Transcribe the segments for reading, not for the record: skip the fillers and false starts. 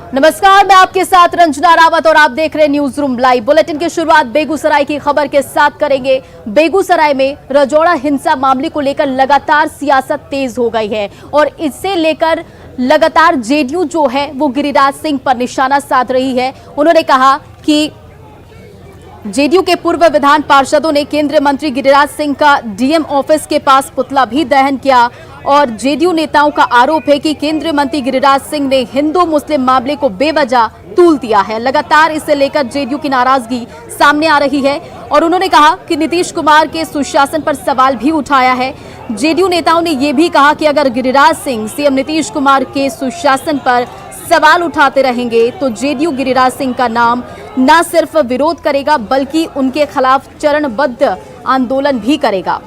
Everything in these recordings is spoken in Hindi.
नमस्कार, मैं आपके साथ रंजना रावत और आप देख रहे हैं न्यूज रूम लाइव। बुलेटिन की शुरुआत बेगूसराय की खबर के साथ करेंगे। बेगूसराय में रजौड़ा हिंसा मामले को लेकर लगातार सियासत तेज हो गई है और इससे लेकर लगातार जेडीयू जो है वो गिरिराज सिंह पर निशाना साध रही है। उन्होंने कहा कि जेडीयू के पूर्व विधान पार्षदों ने केंद्रीय मंत्री गिरिराज सिंह का डीएम ऑफिस के पास पुतला भी दहन किया और जेडीयू नेताओं का आरोप है कि केंद्रीय मंत्री गिरिराज सिंह ने हिंदू मुस्लिम मामले को बेवजह तूल दिया है। लगातार इसे लेकर जेडीयू की नाराजगी सामने आ रही है और उन्होंने कहा कि नीतीश कुमार के सुशासन पर सवाल भी उठाया है। जेडीयू नेताओं ने यह भी कहा कि अगर गिरिराज सिंह सीएम नीतीश कुमार के सुशासन पर सवाल उठाते रहेंगे तो जेडीयू गिरिराज सिंह का नाम न सिर्फ विरोध करेगा बल्कि उनके खिलाफ चरणबद्ध आंदोलन भी करेगा।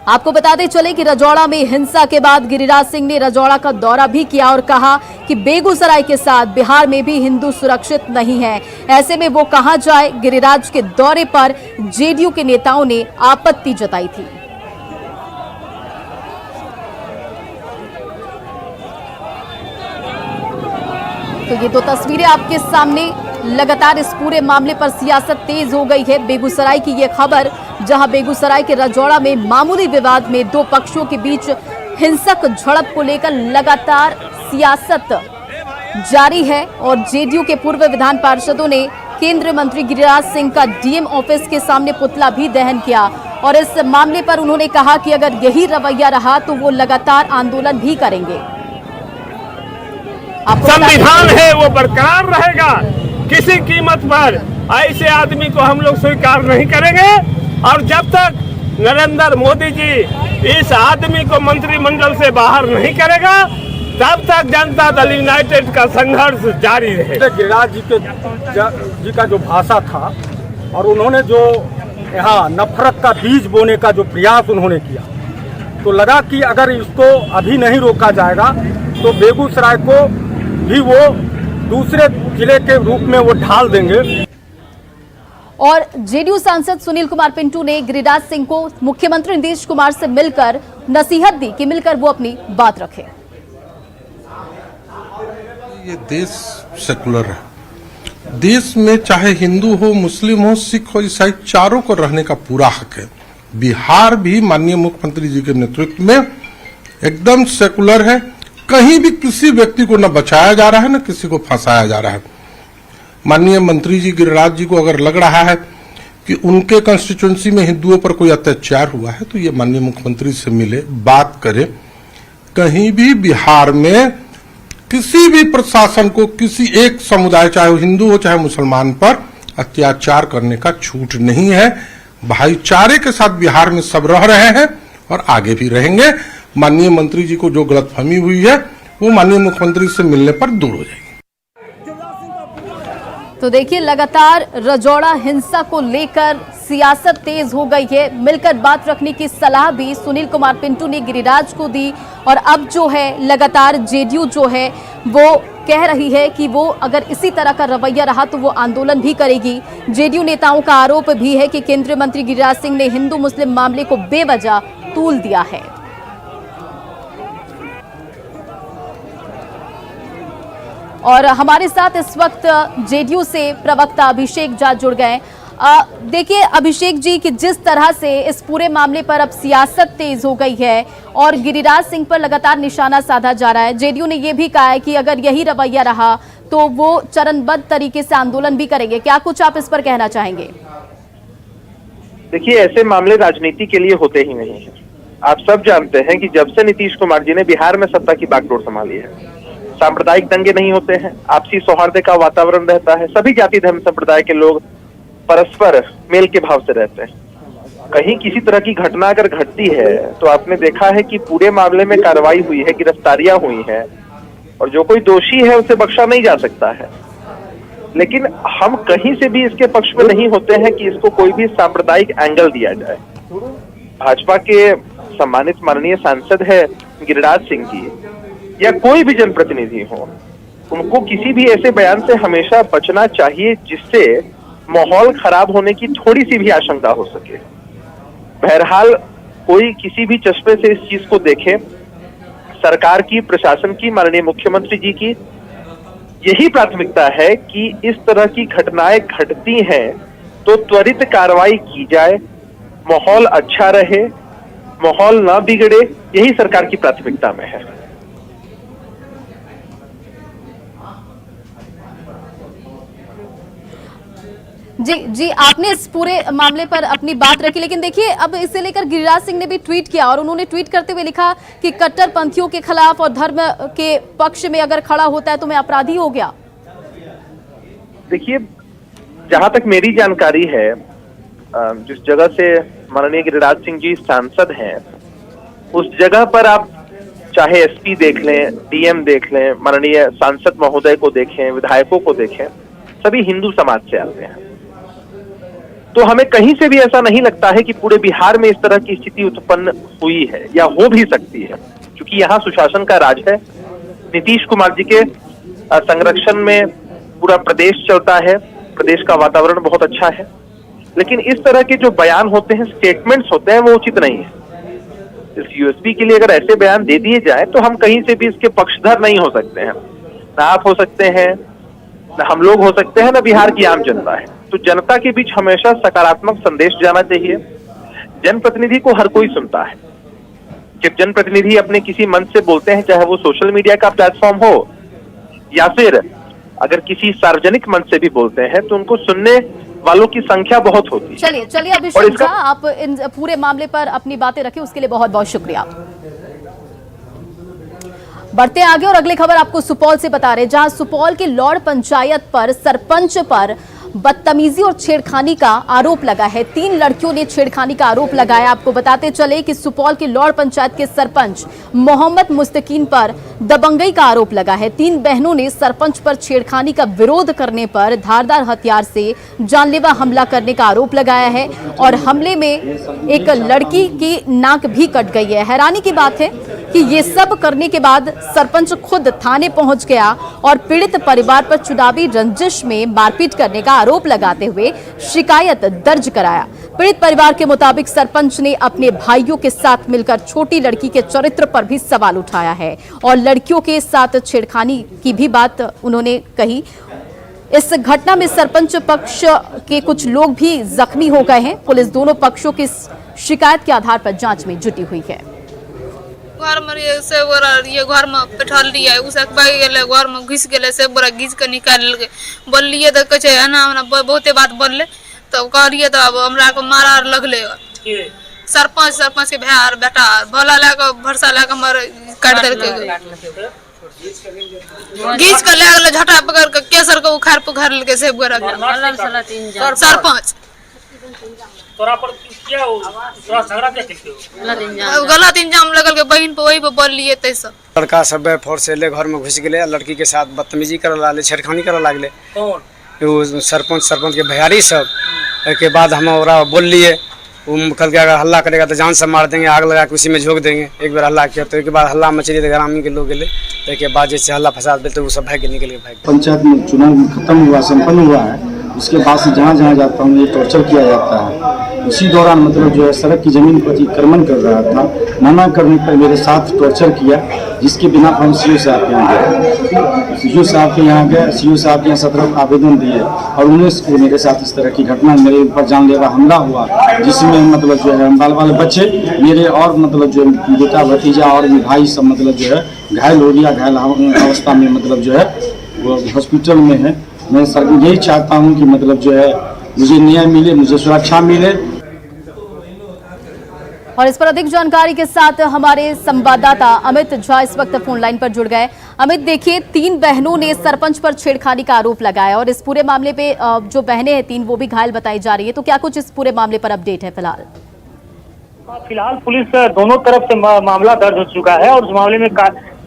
आपको बताते चले कि रजौड़ा में हिंसा के बाद गिरिराज सिंह ने रजौड़ा का दौरा भी किया और कहा कि बेगूसराय के साथ बिहार में भी हिंदू सुरक्षित नहीं है। ऐसे में वो कहां जाए। गिरिराज के दौरे पर जेडीयू के नेताओं ने आपत्ति जताई थी। तो ये दो तस्वीरें आपके सामने। लगातार इस पूरे मामले पर सियासत तेज हो गई है। बेगूसराय की ये खबर, जहां बेगूसराय के रजौड़ा में मामूली विवाद में दो पक्षों के बीच हिंसक झड़प को लेकर लगातार सियासत जारी है और जेडीयू के पूर्व विधान पार्षदों ने केंद्रीय मंत्री गिरिराज सिंह का डीएम ऑफिस के सामने पुतला भी दहन किया और इस मामले पर उन्होंने कहा कि अगर यही रवैया रहा तो वो लगातार आंदोलन भी करेंगे। संविधान है वो बरकरार रहेगा, किसी कीमत पर ऐसे आदमी को हम लोग स्वीकार नहीं करेंगे और जब तक नरेंद्र मोदी जी इस आदमी को मंत्रिमंडल से बाहर नहीं करेगा तब तक जनता दल यूनाइटेड का संघर्ष जारी रहेगा। गिरिराज जी का जो भाषा था और उन्होंने जो यहाँ नफरत का बीज बोने का जो प्रयास उन्होंने किया तो लगा कि अगर इसको अभी नहीं रोका जाएगा तो बेगूसराय को भी वो दूसरे जिले के रूप में वो ढाल देंगे। और जेडीयू सांसद सुनील कुमार पिंटू ने गिरिराज सिंह को मुख्यमंत्री नीतीश कुमार से मिलकर नसीहत दी कि मिलकर वो अपनी बात रखें। ये देश सेकुलर है, देश में चाहे हिंदू हो, मुस्लिम हो, सिख हो, ईसाई, चारों को रहने का पूरा हक है। बिहार भी माननीय मुख्यमंत्री जी के नेतृत्व में एकदम सेकुलर है। कहीं भी किसी व्यक्ति को न बचाया जा रहा है न किसी को फंसाया जा रहा है। माननीय मंत्री जी गिरिराज जी को अगर लग रहा है कि उनके कंस्टिट्यूएंसी में हिंदुओं पर कोई अत्याचार हुआ है तो ये माननीय मुख्यमंत्री से मिले, बात करे। कहीं भी बिहार में किसी भी प्रशासन को किसी एक समुदाय, चाहे वो हिंदू हो चाहे मुसलमान, पर अत्याचार करने का छूट नहीं है। भाईचारे के साथ बिहार में सब रह रहे हैं और आगे भी रहेंगे। माननीय मंत्री जी को जो गलतफहमी हुई है वो माननीय मुख्यमंत्री से मिलने पर दूर हो जाएगी। तो देखिए, लगातार रजौड़ा हिंसा को लेकर सियासत तेज हो गई है। मिलकर बात रखने की सलाह भी सुनील कुमार पिंटू ने गिरिराज को दी और अब जो है लगातार जेडीयू जो है वो कह रही है कि वो अगर इसी तरह का रवैया रहा तो वो आंदोलन भी करेगी। जेडीयू नेताओं का आरोप भी है कि केंद्रीय मंत्री गिरिराज सिंह ने हिंदू मुस्लिम मामले को बेवजह तूल दिया है। और हमारे साथ इस वक्त जेडीयू से प्रवक्ता अभिषेक झा जुड़ गए। देखिए अभिषेक जी, कि जिस तरह से इस पूरे मामले पर अब सियासत तेज हो गई है और गिरिराज सिंह पर लगातार निशाना साधा जा रहा है, जेडीयू ने यह भी कहा है कि अगर यही रवैया रहा तो वो चरणबद्ध तरीके से आंदोलन भी करेंगे। क्या कुछ आप इस पर कहना चाहेंगे? देखिए, ऐसे मामले राजनीति के लिए होते ही नहीं है। आप सब जानते हैं कि जब से नीतीश कुमार जी ने बिहार में सत्ता की बागडोर संभाली है, सांप्रदायिक दंगे नहीं होते हैं, आपसी सौहार्द का वातावरण रहता है, सभी जाति धर्म संप्रदाय के लोग परस्पर मेल के भाव से रहते हैं। कहीं किसी तरह की घटना अगर घटती है तो आपने देखा है कि पूरे मामले में कार्रवाई हुई है, गिरफ्तारियां हुई हैं और जो कोई दोषी है उसे बख्शा नहीं जा सकता है। लेकिन हम कहीं से भी इसके पक्ष में नहीं होते हैं कि इसको कोई भी सांप्रदायिक एंगल दिया जाए। भाजपा के सम्मानित माननीय सांसद है गिरिराज सिंह जी या कोई भी जनप्रतिनिधि हो, उनको किसी भी ऐसे बयान से हमेशा बचना चाहिए जिससे माहौल खराब होने की थोड़ी सी भी आशंका हो सके। बहरहाल कोई किसी भी चश्मे से इस चीज को देखे, सरकार की, प्रशासन की, माननीय मुख्यमंत्री जी की, यही प्राथमिकता है कि इस तरह की घटनाएं घटती हैं तो त्वरित कार्रवाई की जाए, माहौल अच्छा रहे, माहौल ना बिगड़े, यही सरकार की प्राथमिकता में है। जी, आपने इस पूरे मामले पर अपनी बात रखी, लेकिन देखिए अब इसे लेकर गिरिराज सिंह ने भी ट्वीट किया और उन्होंने ट्वीट करते हुए लिखा कि कट्टरपंथियों के खिलाफ और धर्म के पक्ष में अगर खड़ा होता है तो मैं अपराधी हो गया। देखिए, जहां तक मेरी जानकारी है, जिस जगह से माननीय गिरिराज सिंह जी सांसद हैं, उस जगह पर आप चाहे एसपी देख लें, डीएम देख लें, माननीय सांसद महोदय को देखें, विधायकों को देखें, सभी हिंदू समाज से आते हैं। तो हमें कहीं से भी ऐसा नहीं लगता है कि पूरे बिहार में इस तरह की स्थिति उत्पन्न हुई है या हो भी सकती है, क्योंकि यहाँ सुशासन का राज है। नीतीश कुमार जी के संरक्षण में पूरा प्रदेश चलता है, प्रदेश का वातावरण बहुत अच्छा है। लेकिन इस तरह के जो बयान होते हैं, स्टेटमेंट्स होते हैं, वो उचित नहीं है। इस यूएसपी के लिए अगर ऐसे बयान दे दिए जाए तो हम कहीं से भी इसके पक्षधर नहीं हो सकते हैं। ना आप हो सकते हैं, ना हम लोग हो सकते हैं, ना बिहार की आम जनता है। तो जनता के बीच हमेशा सकारात्मक संदेश जाना चाहिए। जनप्रतिनिधि को हर कोई सुनता है। जब जनप्रतिनिधि अपने किसी मंच से बोलते हैं, चाहे वो सोशल मीडिया का प्लेटफॉर्म हो या फिर अगर किसी सार्वजनिक मंच से भी बोलते हैं, तो उनको सुनने वालों की संख्या बहुत होती है। चलिए अभिषेक झा, आप इन पूरे मामले पर अपनी बातें रखें, उसके लिए बहुत बहुत शुक्रिया। बढ़ते आगे और अगली खबर आपको सुपौल से बता रहे, जहां सुपौल के लौड़ पंचायत पर सरपंच पर बदतमीजी और छेड़खानी का आरोप लगा है। 3 लड़कियों ने छेड़खानी का आरोप लगाया। आपको बताते चले कि सुपौल के लौड़ पंचायत के सरपंच मोहम्मद मुस्तकीन पर दबंगई का आरोप लगा है। 3 बहनों ने सरपंच पर छेड़खानी का विरोध करने पर धारदार हथियार से जानलेवा हमला करने का आरोप लगाया है और हमले में एक लड़की की नाक भी कट गई है। हैरानी की बात है कि ये सब करने के बाद सरपंच खुद थाने पहुंच गया और पीड़ित परिवार पर चुनावी रंजिश में मारपीट करने का आरोप लगाते हुए शिकायत दर्ज कराया। पीड़ित परिवार के मुताबिक सरपंच ने अपने भाइयों के साथ मिलकर छोटी लड़की के चरित्र पर भी सवाल उठाया है और लड़कियों के साथ छेड़खानी की भी बात उन्होंने कही। इस घटना में सरपंच पक्ष के कुछ लोग भी जख्मी हो गए हैं। पुलिस दोनों पक्षों की शिकायत के आधार पर जांच में जुटी हुई है। घर में ये घर में बैठल रही उसे घर में घुस गए से बोरा घीच के निकाल बोलिए तो कहे है बहुते बात बोलले तो कहलिए तो अब हमरा को मारा लगले। सरपंच के भाई बेटा भला लेके भरसा लेके मर काट देलके घीच के ले गए झटा पकड़ के केसर के उखाड़ पुखाड़ लेके से बोरा सरपंच तोरा पर क्या हो, तोरा झगड़ा क्या करते हो? गलत इंजाम लगल के बहन पे वही पे बोल लिए तैसे लड़का सब फोर्स से ले घर में घुस गए, लड़की के साथ बदतमीजी करे लागले, छेड़खानी करे लागले। कौन? सरपंच के भैयारी सब के बाद हम ओरा बोल लिए, वो कल के अगर हल्ला करेगा तो जान से मार देंगे, आग लगा के उसी में झोंक देंगे। एक बार हल्ला किया तो एक बार हल्ला मचली तो ग्रामीण के लोग गए, एक बाद जैसे हल्ला फसाद तो वो सब भाग निकल गए। पंचायत में चुनाव खत्म हुआ, संपन्न हुआ है, उसके बाद से जहाँ जहाँ जाता हूँ ये टॉर्चर किया जाता है। उसी दौरान मतलब जो है सड़क की जमीन पर अतिक्रमण कर रहा था, मना करने पर मेरे साथ टॉर्चर किया, जिसके बिना हम सीओ साहब के यहाँ गए। सीओ साहब के यहाँ गए, सीओ साहब के यहाँ 17 आवेदन दिए और 19 को मेरे साथ इस तरह की घटना, मेरे ऊपर जानलेवा हमला हुआ, जिसमें मतलब जो है बाल बाल बच्चे मेरे और मतलब जो बेटा भतीजा और भाई सब मतलब जो है घायल हो गया, घायल अवस्था में मतलब जो है वो हॉस्पिटल में है। मैं सर यही चाहता हूँ कि मतलब जो है मुझे न्याय मिले, मुझे सुरक्षा मिले। और इस पर अधिक जानकारी के साथ हमारे संवाददाता अमित झा इस वक्त फोन लाइन पर जुड़ गए। अमित, देखिए 3 बहनों ने सरपंच पर छेड़खानी का आरोप लगाया और इस पूरे मामले पे जो बहनें हैं 3 वो भी घायल बताई जा रही है, तो क्या कुछ इस पूरे मामले पर अपडेट है फिलहाल? फिलहाल पुलिस दोनों तरफ से मामला दर्ज हो चुका है और उस मामले में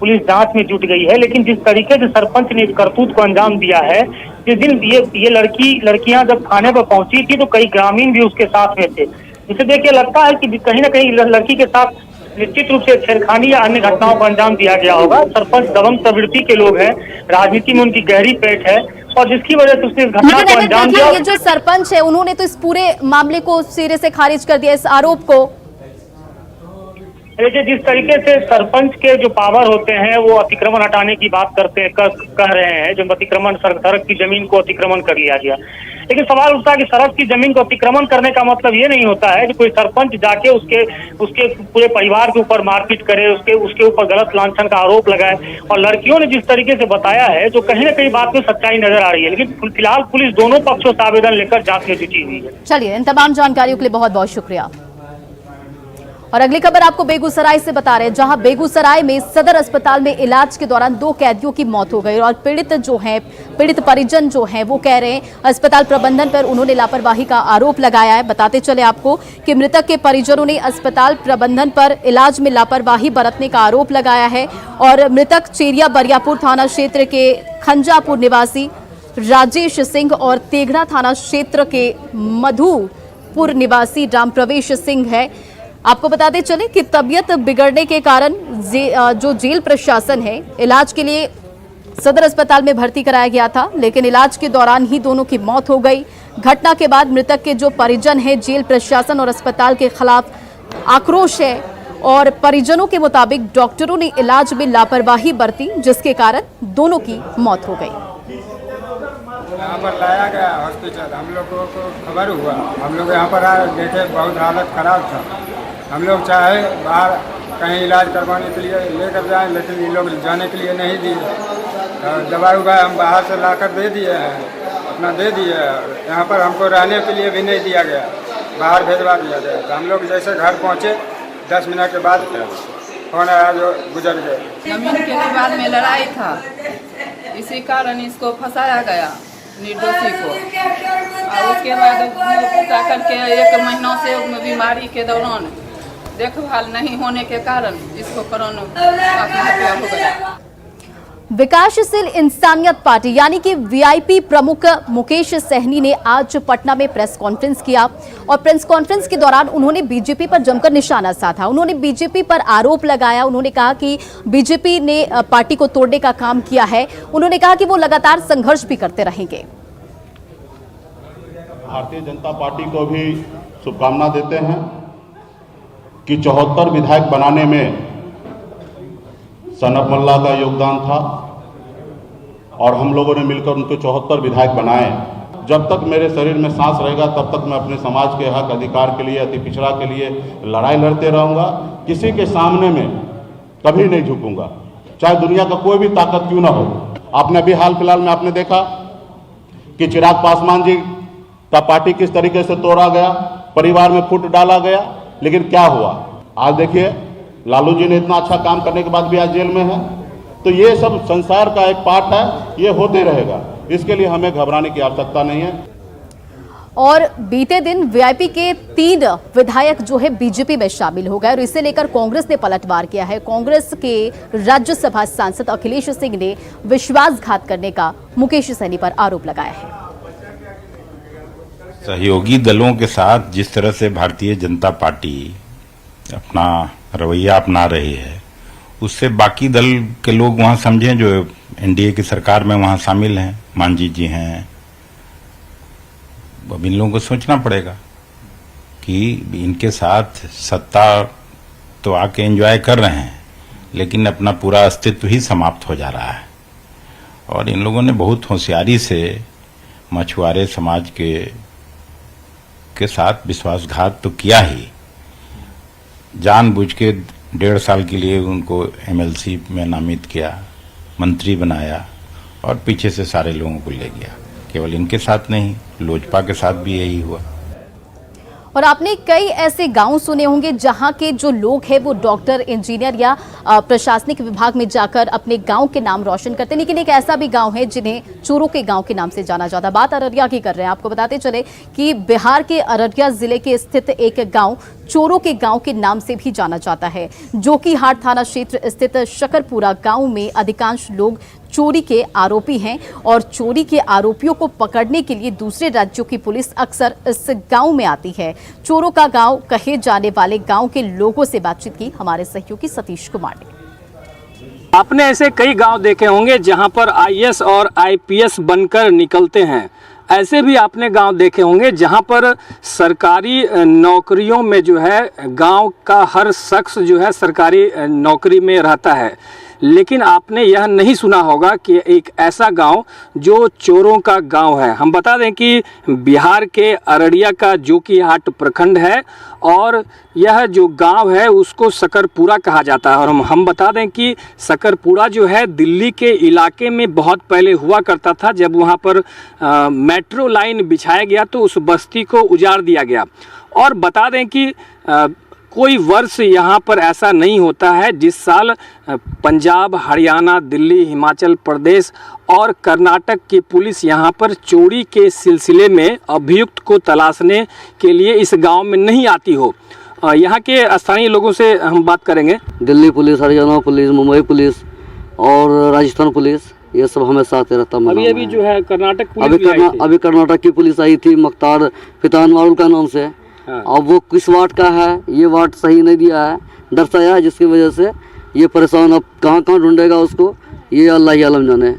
पुलिस जांच में जुट गई है। लेकिन जिस तरीके से सरपंच ने करतूत को अंजाम दिया है, जिस दिन ये लड़कियां जब थाने पर पहुंची थी तो कई ग्रामीण भी उसके साथ में थे, जिसे देख के लगता है कि कहीं न कहीं लड़की के साथ निश्चित रूप से छेड़खानी या अन्य घटनाओं को अंजाम दिया गया होगा। सरपंच दबंग प्रवृत्ति के लोग हैं, राजनीति में उनकी गहरी पैठ है और जिसकी वजह से उसने घटना को अंजाम दिया। ये जो सरपंच है उन्होंने तो इस पूरे मामले को सिरे से खारिज कर दिया, इस आरोप को। देखिए, जिस तरीके से सरपंच के जो पावर होते हैं वो अतिक्रमण हटाने की बात कह रहे हैं, जो अतिक्रमण सड़क की जमीन को अतिक्रमण कर लिया गया। लेकिन सवाल उठता है कि सड़क की जमीन को अतिक्रमण करने का मतलब ये नहीं होता है कि कोई सरपंच जाके उसके पूरे परिवार के ऊपर मारपीट करे, उसके ऊपर गलत लांछन का आरोप लगाए। और लड़कियों ने जिस तरीके से बताया है, जो कहीं ना कहीं बात में सच्चाई नजर आ रही है। लेकिन फिलहाल पुलिस दोनों पक्षों से आवेदन लेकर जांच में जुटी हुई है। चलिए, इन तमाम जानकारियों के लिए बहुत बहुत शुक्रिया। और अगली खबर आपको बेगूसराय से बता रहे हैं, जहां बेगूसराय में सदर अस्पताल में इलाज के दौरान 2 कैदियों की मौत हो गई और पीड़ित परिजन जो हैं वो कह रहे हैं अस्पताल प्रबंधन पर उन्होंने लापरवाही का आरोप लगाया है। बताते चले आपको कि मृतक के परिजनों ने अस्पताल प्रबंधन पर इलाज में लापरवाही बरतने का आरोप लगाया है और मृतक चेरिया बरियापुर थाना क्षेत्र के खंजापुर निवासी राजेश सिंह और तेघड़ा थाना क्षेत्र के मधुपुर निवासी रामप्रवेश सिंह है। आपको बताते चले कि तबीयत बिगड़ने के कारण जो जेल प्रशासन है इलाज के लिए सदर अस्पताल में भर्ती कराया गया था, लेकिन इलाज के दौरान ही दोनों की मौत हो गई। घटना के बाद मृतक के जो परिजन हैं, जेल प्रशासन और अस्पताल के खिलाफ आक्रोश है और परिजनों के मुताबिक डॉक्टरों ने इलाज में लापरवाही बरती, जिसके कारण दोनों की मौत हो गई। यहाँ पर लाया गया हॉस्पिटल, हम लोगों को खबर हुआ, हम लोग यहाँ पर आए, देखे बहुत हालत खराब था। हम लोग चाहे बाहर कहीं इलाज करवाने के लिए लेकर जाएं, लेकिन ये लोग जाने के लिए नहीं दिए। दवाई उवाई हम बाहर से लाकर दे दिए हैं, अपना दे दिए। यहाँ पर हमको रहने के लिए भी नहीं दिया गया, बाहर भेजवा दिया गया। तो हम लोग जैसे घर पहुँचे 10 मिनट के बाद फोन आया जो गुजर गए। जमीन के विवाद में लड़ाई था, इसी कारण इसको फंसाया गया निर्दोषी को। और उसके बाद पूछा करके 1 महीनों से बीमारी के दौरान देखभाल नहीं होने के कारण इसको कोरोना आत्महत्या हो गया। विकासशील इंसानियत पार्टी यानी कि वीआईपी प्रमुख मुकेश सहनी ने आज पटना में प्रेस कॉन्फ्रेंस किया और प्रेस कॉन्फ्रेंस के दौरान उन्होंने बीजेपी पर जमकर निशाना साधा। उन्होंने बीजेपी पर आरोप लगाया। उन्होंने कहा कि बीजेपी ने पार्टी को तोड़ने का काम किया है। उन्होंने कहा कि वो लगातार संघर्ष भी करते रहेंगे। भारतीय जनता पार्टी को भी शुभकामना देते हैं कि 74 विधायक बनाने में सनब मल्ला का योगदान था और हम लोगों ने मिलकर उनको 74 विधायक बनाए। जब तक मेरे शरीर में सांस रहेगा तब तक मैं अपने समाज के हक अधिकार के लिए, अति पिछड़ा के लिए लड़ाई लड़ते रहूंगा। किसी के सामने में कभी नहीं झुकूंगा, चाहे दुनिया का कोई भी ताकत क्यों ना हो। आपने अभी हाल फिलहाल में आपने देखा कि चिराग पासवान जी का पार्टी किस तरीके से तोड़ा गया, परिवार में फूट डाला गया, लेकिन क्या हुआ आज देखिए, लालू जी ने इतना अच्छा काम करने के बाद भी आज जेल में है। तो ये सब संसार का एक पार्ट है, ये होते रहेगा, इसके लिए हमें घबराने की आवश्यकता नहीं है। और बीते दिन वीआईपी के 3 विधायक जो है बीजेपी में शामिल हो गए और इसे लेकर कांग्रेस ने पलटवार किया है। कांग्रेस के राज्यसभा सांसद अखिलेश सिंह ने विश्वासघात करने का मुकेश सहनी पर आरोप लगाया है। सहयोगी दलों के साथ जिस तरह से भारतीय जनता पार्टी अपना रवैया अपना रही है, उससे बाकी दल के लोग वहां समझें जो एनडीए की सरकार में वहां शामिल हैं, मांझी जी हैं, अब इन लोगों को सोचना पड़ेगा कि इनके साथ सत्ता तो आके एंजॉय कर रहे हैं, लेकिन अपना पूरा अस्तित्व ही समाप्त हो जा रहा है। और इन लोगों ने बहुत होशियारी से मछुआरे समाज के साथ विश्वासघात तो किया ही, जानबूझ के 1.5 साल के लिए उनको एमएलसी में नामित किया, मंत्री बनाया और पीछे से सारे लोगों को ले गया। केवल इनके साथ नहीं, लोजपा के साथ भी यही हुआ। और आपने कई ऐसे गांव सुने होंगे जहां के जो लोग हैं वो डॉक्टर, इंजीनियर या प्रशासनिक विभाग में जाकर अपने गांव के नाम रोशन करते हैं, लेकिन एक ऐसा भी गांव है जिन्हें चोरों के गांव के नाम से जाना जाता है। बात अररिया की कर रहे हैं। आपको बताते चले कि बिहार के अररिया जिले के स्थित एक गांव चोरों के गांव के नाम से भी जाना जाता है। जोकीहाट थाना क्षेत्र स्थित शकरपुरा गांव में अधिकांश लोग चोरी के आरोपी हैं और चोरी के आरोपियों को पकड़ने के लिए दूसरे राज्यों की पुलिस अक्सर इस गांव में आती है। चोरों का गांव कहे जाने वाले गांव के लोगों से बातचीत की हमारे सहयोगी सतीश कुमार ने। आपने ऐसे कई गांव देखे होंगे जहां पर आईएएस और आईपीएस बनकर निकलते हैं, ऐसे भी आपने गांव देखे होंगे जहां पर सरकारी नौकरियों में जो है गांव का हर शख्स जो है सरकारी नौकरी में रहता है, लेकिन आपने यह नहीं सुना होगा कि एक ऐसा गांव जो चोरों का गांव है। हम बता दें कि बिहार के अररिया का जोकीहाट प्रखंड है और यह जो गांव है उसको सकरपुरा कहा जाता है। और हम बता दें कि सकरपुरा जो है दिल्ली के इलाके में बहुत पहले हुआ करता था। जब वहां पर मेट्रो लाइन बिछाया गया तो उस बस्ती को उजाड़ दिया गया। और बता दें कि कोई वर्ष यहाँ पर ऐसा नहीं होता है जिस साल पंजाब, हरियाणा, दिल्ली, हिमाचल प्रदेश और कर्नाटक की पुलिस यहाँ पर चोरी के सिलसिले में अभियुक्त को तलाशने के लिए इस गांव में नहीं आती हो। यहाँ के स्थानीय लोगों से हम बात करेंगे। Delhi police, Haryana police, Mumbai police और राजस्थान पुलिस, ये सब हमेशा आते रहता है। अभी जो है कर्नाटक पुलिस अभी कर्नाटक की पुलिस आई थी मुख्तार फितानवारुल का नाम से। अब वो किस वार्ड का है, ये वार्ड सही नहीं दिया है, दर्शाया है, जिसकी वजह से ये परेशान। अब कहाँ कहाँ ढूंढेगा उसको, ये अल्लाह ही आलम जाने।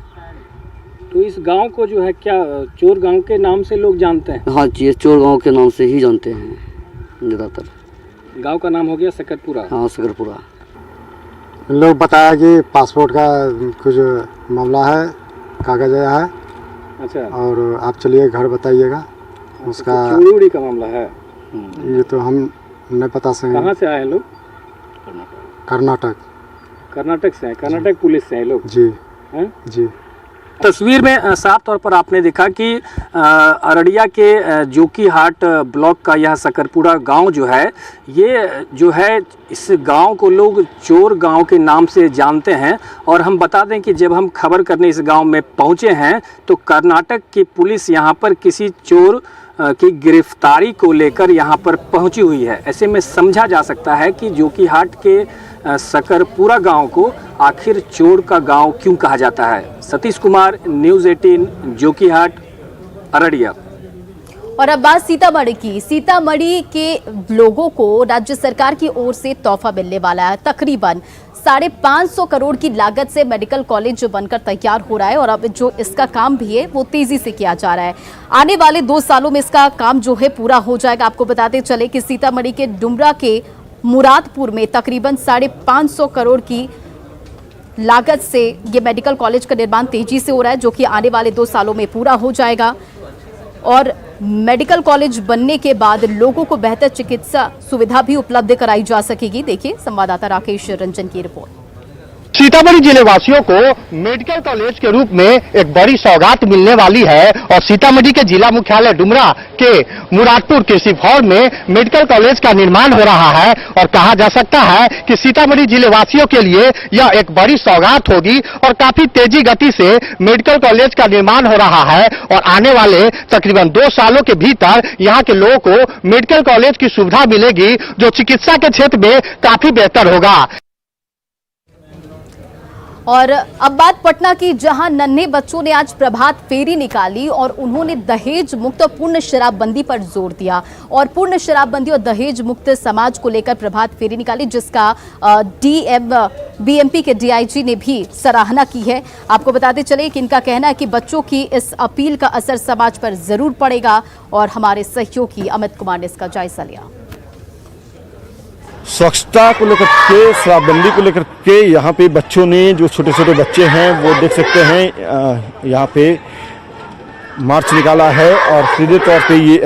तो इस गांव को जो है क्या चोर गांव के नाम से लोग जानते हैं? हाँ जी, चोर गांव के नाम से ही जानते हैं ज़्यादातर। गांव का नाम हो गया सकरपुरा। हाँ, सकरपुरा। लोग बताया कि पासपोर्ट का कुछ मामला है, कागज आया है। अच्छा। और आप चलिए घर बताइएगा उसका। चोरी का मामला है ये तो हम नहीं पता सही। कहाँ से आए हैं लोग? कर्नाटक से हैं। कर्नाटक पुलिस से हैं लोग। जी हैं? जी। तस्वीर में साफ तौर पर आपने देखा कि अररिया के जोकीहाट ब्लॉक का यह सकरपुरा गांव जो है, ये जो है इस गांव को लोग चोर गांव के नाम से जानते हैं। और हम बता दें कि जब हम खबर करने इस गांव में पहुंचे हैं तो कर्नाटक की पुलिस यहां पर किसी चोर की गिरफ्तारी को लेकर यहां पर पहुंची हुई है। ऐसे में समझा जा सकता है कि जोकीहाट के सकरपुरा गांव को आखिर चोर का गांव क्यों कहा जाता है। सतीश कुमार, न्यूज़ 18, जोकीहाट, अररिया। और अब बात सीतामढ़ी की। सीतामढ़ी के लोगों को राज्य सरकार की ओर से तोहफा मिलने वाला है। तकरीबन 550 करोड़ की लागत से मेडिकल कॉलेज जो बनकर तैयार हो रहा है और अब जो इसका काम भी है वो तेजी से किया जा रहा है। आने वाले 2 सालों में इसका काम जो है पूरा हो जाएगा। आपको बताते चले कि सीतामढ़ी के डुमरा के मुरादपुर में तकरीबन 550 करोड़ की लागत से ये मेडिकल कॉलेज का निर्माण तेजी से हो रहा है, जो कि आने वाले 2 सालों में पूरा हो जाएगा। और मेडिकल कॉलेज बनने के बाद लोगों को बेहतर चिकित्सा सुविधा भी उपलब्ध कराई जा सकेगी। देखिए संवाददाता राकेश रंजन की रिपोर्ट। सीतामढ़ी जिले वासियों को मेडिकल कॉलेज के रूप में एक बड़ी सौगात मिलने वाली है और सीतामढ़ी के जिला मुख्यालय डुमरा के मुरादपुर कृषि भवन में मेडिकल कॉलेज का निर्माण हो रहा है। और कहा जा सकता है कि सीतामढ़ी जिले वासियों के लिए यह एक बड़ी सौगात होगी और काफी तेजी गति से मेडिकल कॉलेज का निर्माण हो रहा है। और आने वाले तकरीबन 2 सालों के भीतर यहाँ के लोगों को मेडिकल कॉलेज की सुविधा मिलेगी, जो चिकित्सा के क्षेत्र में काफी बेहतर होगा। और अब बात पटना की, जहां नन्हे बच्चों ने आज प्रभात फेरी निकाली और उन्होंने दहेज मुक्त और पूर्ण शराबबंदी पर जोर दिया। और पूर्ण शराबबंदी और दहेज मुक्त समाज को लेकर प्रभात फेरी निकाली, जिसका बीएमपी के डीआईजी ने भी सराहना की है। आपको बताते चले कि इनका कहना है कि बच्चों की इस अपील का असर समाज पर जरूर पड़ेगा। और हमारे सहयोगी अमित कुमार ने इसका जायजा लिया। स्वच्छता को लेकर के, शराबबंदी को लेकर के यहाँ पे बच्चों ने, जो छोटे छोटे बच्चे हैं वो देख सकते हैं यहाँ पे मार्च निकाला है। और सीधे तौर पे ये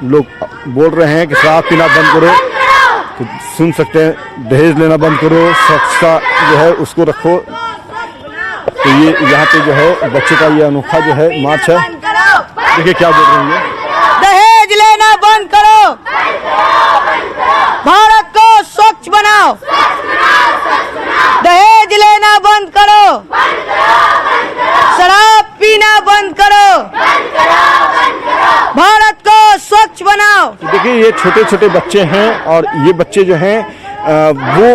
लोग बोल रहे हैं कि शराब पीना बंद करो, तो सुन सकते हैं दहेज लेना बंद करो, स्वच्छता जो है उसको रखो। तो ये यहाँ पे जो है बच्चों का ये अनोखा जो है मार्च है। देखिए क्या बोल रहे हैं। दहेज लेना बंद करो, भारत को स्वच्छ बनाओ, दहेज लेना बंद करो, शराब पीना बंद करो, भारत को स्वच्छ बनाओ। देखिए ये छोटे छोटे बच्चे हैं और ये बच्चे जो हैं वो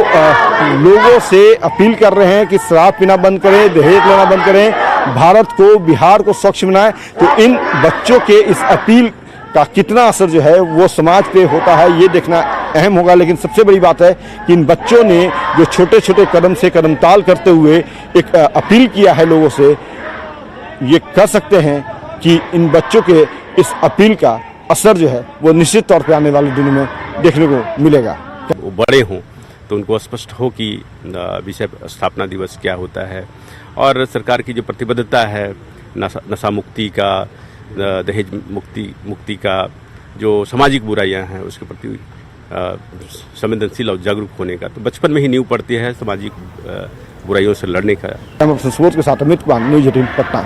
लोगों से अपील कर रहे हैं कि शराब पीना बंद करें, दहेज लेना बंद करें, भारत को, बिहार को स्वच्छ बनाएं। तो इन बच्चों के इस अपील का कितना असर जो है वो समाज पे होता है, ये देखना अहम होगा। लेकिन सबसे बड़ी बात है कि इन बच्चों ने जो छोटे छोटे कदम से कदमताल करते हुए एक अपील किया है लोगों से, ये कह सकते हैं कि इन बच्चों के इस अपील का असर जो है वो निश्चित तौर पे आने वाले दिनों में देखने को मिलेगा। वो बड़े हों तो उनको स्पष्ट हो कि विषय स्थापना दिवस क्या होता है और सरकार की जो प्रतिबद्धता है नशा मुक्ति का, दहेज मुक्ति का, जो सामाजिक बुराइयां हैं उसके प्रति संवेदनशील और जागरूक होने का, तो बचपन में ही नींव पड़ती है सामाजिक बुराइयों से लड़ने का। के साथ अमित कुमार, न्यूज़ 18 पटना।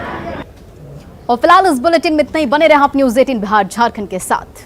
और फिलहाल इस बुलेटिन में इतना ही। बने रहे आप न्यूज़ 18 बिहार झारखंड के साथ।